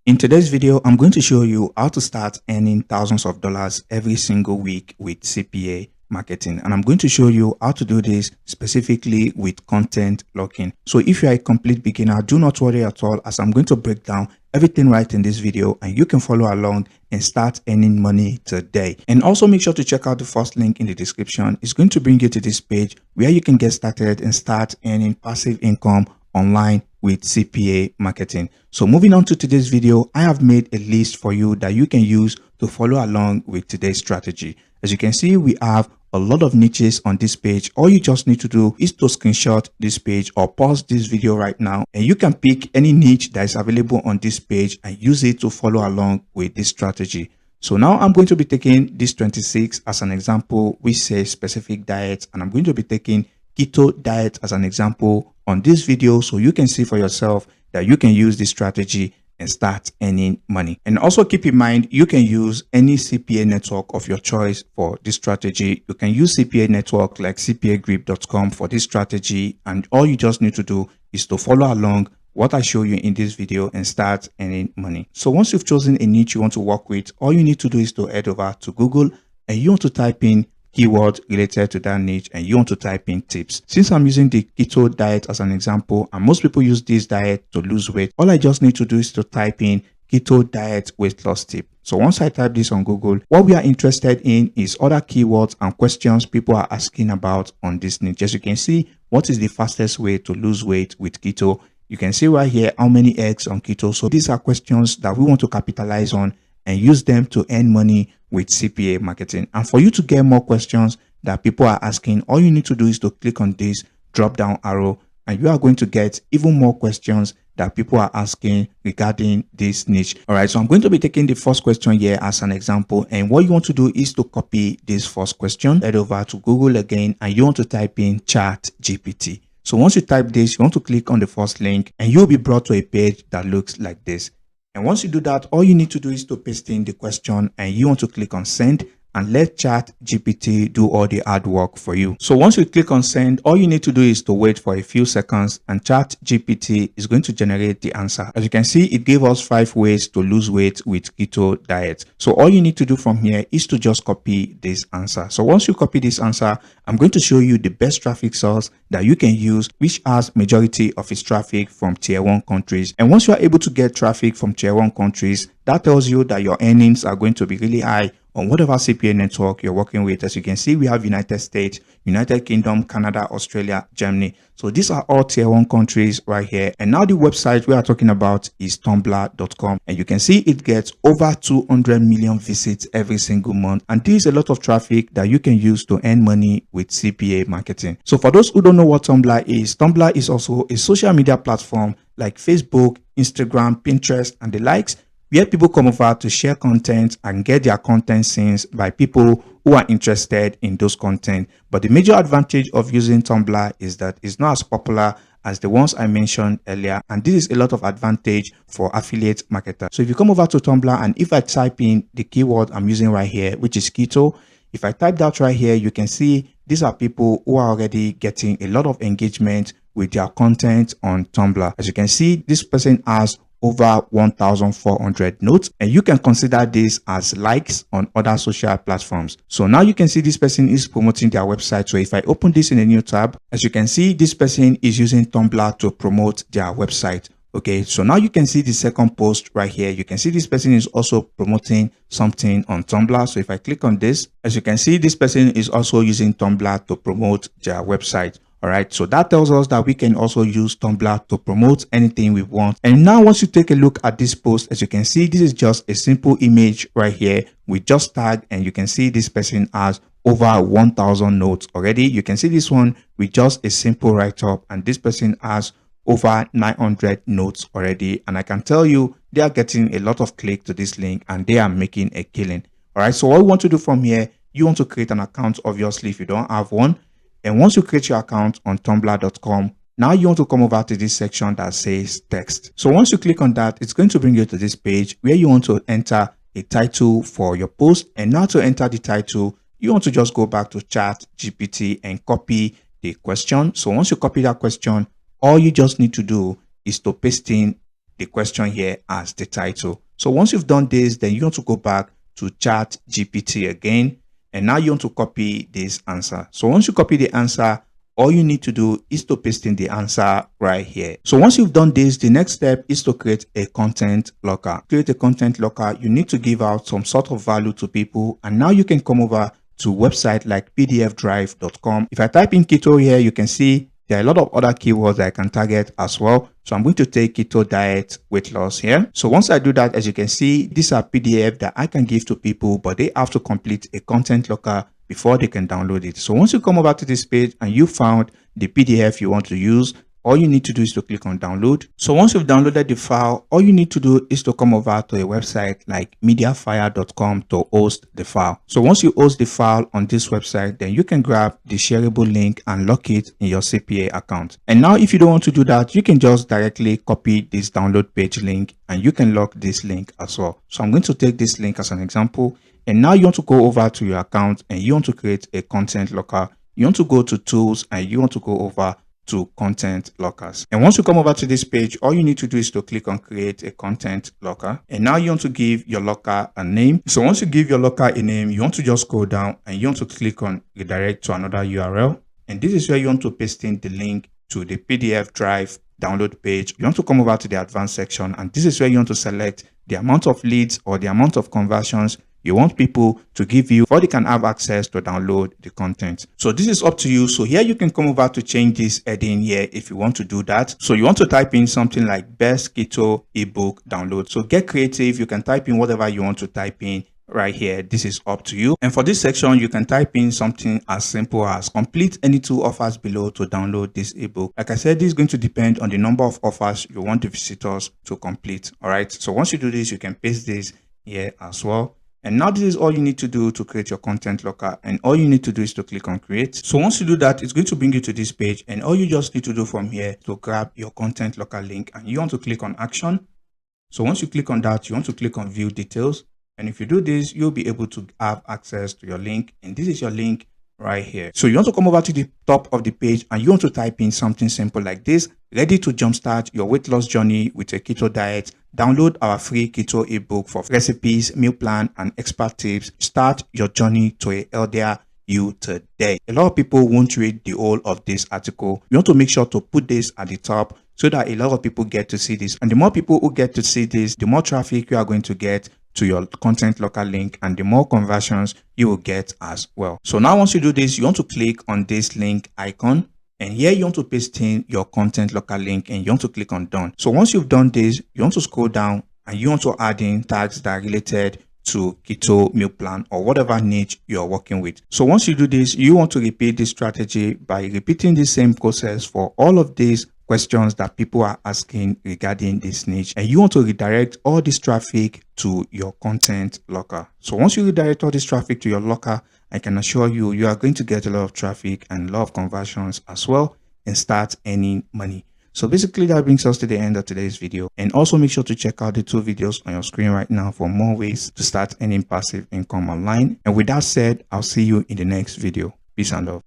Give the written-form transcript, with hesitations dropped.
In today's video, I'm going to show you how to start earning thousands of dollars every single week with CPA marketing. And I'm going to show you how to do this specifically with content lock-in. So if you are a complete beginner, do not worry at all, as I'm going to break down everything right in this video and you can follow along and start earning money today. And also make sure to check out the first link in the description. It's going to bring you to this page where you can get started and start earning passive income online with CPA marketing. So moving on to today's video, I have made a list for you that you can use to follow along with today's strategy. As you can see, we have a lot of niches on this page. All you just need to do is to screenshot this page or pause this video right now, and you can pick any niche that is available on this page and use it to follow along with this strategy. So now I'm going to be taking this 26 as an example, which says specific diets, and I'm going to be taking keto diet as an example on this video, so you can see for yourself that you can use this strategy and start earning money. And also keep in mind, you can use any CPA network of your choice for this strategy. You can use CPA network like cpagrip.com for this strategy, and all you just need to do is to follow along what I show you in this video and start earning money. So once you've chosen a niche you want to work with, all you need to do is to head over to Google and you want to type in keyword related to that niche and you want to type in tips. Since I'm using the keto diet as an example, and most people use this diet to lose weight, all I just need to do is to type in keto diet weight loss tip. So once I type this on Google, what we are interested in is other keywords and questions people are asking about on this niche. As you can see, what is the fastest way to lose weight with keto? You can see right here how many eggs on keto. So these are questions that we want to capitalize on and use them to earn money with CPA marketing. And for you to get more questions that people are asking, all you need to do is to click on this drop down arrow and you are going to get even more questions that people are asking regarding this niche. All right, so I'm going to be taking the first question here as an example, and what you want to do is to copy this first question, head over to Google again, and you want to type in ChatGPT. So once you type this, you want to click on the first link and you'll be brought to a page that looks like this. And once you do that, all you need to do is to paste in the question and you want to click on send and let ChatGPT do all the hard work for you. So once you click on send, all you need to do is to wait for a few seconds and ChatGPT is going to generate the answer. As you can see, it gave us 5 ways to lose weight with keto diet. So all you need to do from here is to just copy this answer. So once you copy this answer, I'm going to show you the best traffic source that you can use, which has majority of its traffic from tier 1 countries. And once you are able to get traffic from tier 1 countries, that tells you that your earnings are going to be really high on whatever CPA network you're working with. As you can see, we have United States, United Kingdom, Canada, Australia, Germany. So these are all tier 1 countries right here. And now the website we are talking about is tumblr.com. And you can see it gets over 200 million visits every single month. And this is a lot of traffic that you can use to earn money with CPA marketing. So for those who don't know what Tumblr is also a social media platform like Facebook, Instagram, Pinterest, and the likes, where people come over to share content and get their content seen by people who are interested in those content. But the major advantage of using Tumblr is that it's not as popular as the ones I mentioned earlier, and this is a lot of advantage for affiliate marketers. So if you come over to Tumblr and if I type in the keyword I'm using right here, which is keto, if I type that right here, you can see these are people who are already getting a lot of engagement with their content on Tumblr. As you can see, this person has over 1,400 notes, and you can consider this as likes on other social platforms. So now you can see this person is promoting their website. So if I open this in a new tab, as you can see, this person is using Tumblr to promote their website. Okay, so now you can see the second post right here. You can see this person is also promoting something on Tumblr. So if I click on this, as you can see, this person is also using Tumblr to promote their website. All right, so that tells us that we can also use Tumblr to promote anything we want. And now once you take a look at this post, as you can see, this is just a simple image right here with just tag, and you can see this person has over 1,000 notes already. You can see this one with just a simple write-up, and this person has over 900 notes already. And I can tell you they are getting a lot of click to this link and they are making a killing. All right, so what we want to do from here, you want to create an account, obviously, if you don't have one. And once you create your account on tumblr.com, now you want to come over to this section that says text. So once you click on that, it's going to bring you to this page where you want to enter a title for your post. And now to enter the title, you want to just go back to ChatGPT and copy the question. So once you copy that question, all you just need to do is to paste in the question here as the title. So once you've done this, then you want to go back to ChatGPT again, and now you want to copy this answer. So once you copy the answer, all you need to do is to paste in the answer right here. So once you've done this, the next step is to create a content locker. Create a content locker, you need to give out some sort of value to people, and now you can come over to website like pdfdrive.com. If I type in keto here, you can see there are a lot of other keywords that I can target as well. So I'm going to take keto diet weight loss here. So once I do that, as you can see, these are PDF that I can give to people, but they have to complete a content locker before they can download it. So once you come over to this page and you found the PDF you want to use, all you need to do is to click on download. So once you've downloaded the file, all you need to do is to come over to a website like mediafire.com to host the file. So once you host the file on this website, then you can grab the shareable link and lock it in your CPA account. And now if you don't want to do that, you can just directly copy this download page link and you can lock this link as well. So I'm going to take this link as an example. And now you want to go over to your account and you want to create a content locker. You want to go to tools and you want to go over to content lockers. And once you come over to this page, all you need to do is to click on create a content locker. And now you want to give your locker a name. So once you give your locker a name, you want to just scroll down and you want to click on redirect to another URL. And this is where you want to paste in the link to the PDF drive download page. You want to come over to the advanced section, and this is where you want to select the amount of leads or the amount of conversions you want people to give you before they can have access to download the content. So this is up to you. So here you can come over to change this heading here if you want to do that. So you want to type in something like best keto ebook download. So get creative. You can type in whatever you want to type in right here. This is up to you. And for this section, you can type in something as simple as complete any 2 offers below to download this ebook. Like I said, this is going to depend on the number of offers you want the visitors to complete. All right. So once you do this, you can paste this here as well. And now this is all you need to do to create your content locker, and all you need to do is to click on create. So once you do that, it's going to bring you to this page, and all you just need to do from here to grab your content locker link, and you want to click on action. So once you click on that, you want to click on view details, and if you do this, you'll be able to have access to your link, and this is your link right here. So you want to come over to the top of the page and you want to type in something simple like this: ready to jumpstart your weight loss journey with a keto diet. Download our free keto ebook for recipes, meal plan, and expert tips. Start your journey to a healthier you today. A lot of people won't read the whole of this article. You want to make sure to put this at the top so that a lot of people get to see this. And the more people who get to see this, the more traffic you are going to get to your content locker link, and the more conversions you will get as well. So now once you do this, you want to click on this link icon, and here you want to paste in your content locker link, and you want to click on done. So once you've done this, you want to scroll down and you want to add in tags that are related to keto meal plan or whatever niche you're working with. So once you do this, you want to repeat this strategy by repeating the same process for all of these questions that people are asking regarding this niche, and you want to redirect all this traffic to your content locker. So once you redirect all this traffic to your locker, I can assure you, you are going to get a lot of traffic and a lot of conversions as well and start earning money. So basically that brings us to the end of today's video, and also make sure to check out the 2 videos on your screen right now for more ways to start earning passive income online. And with that said, I'll see you in the next video. Peace and love.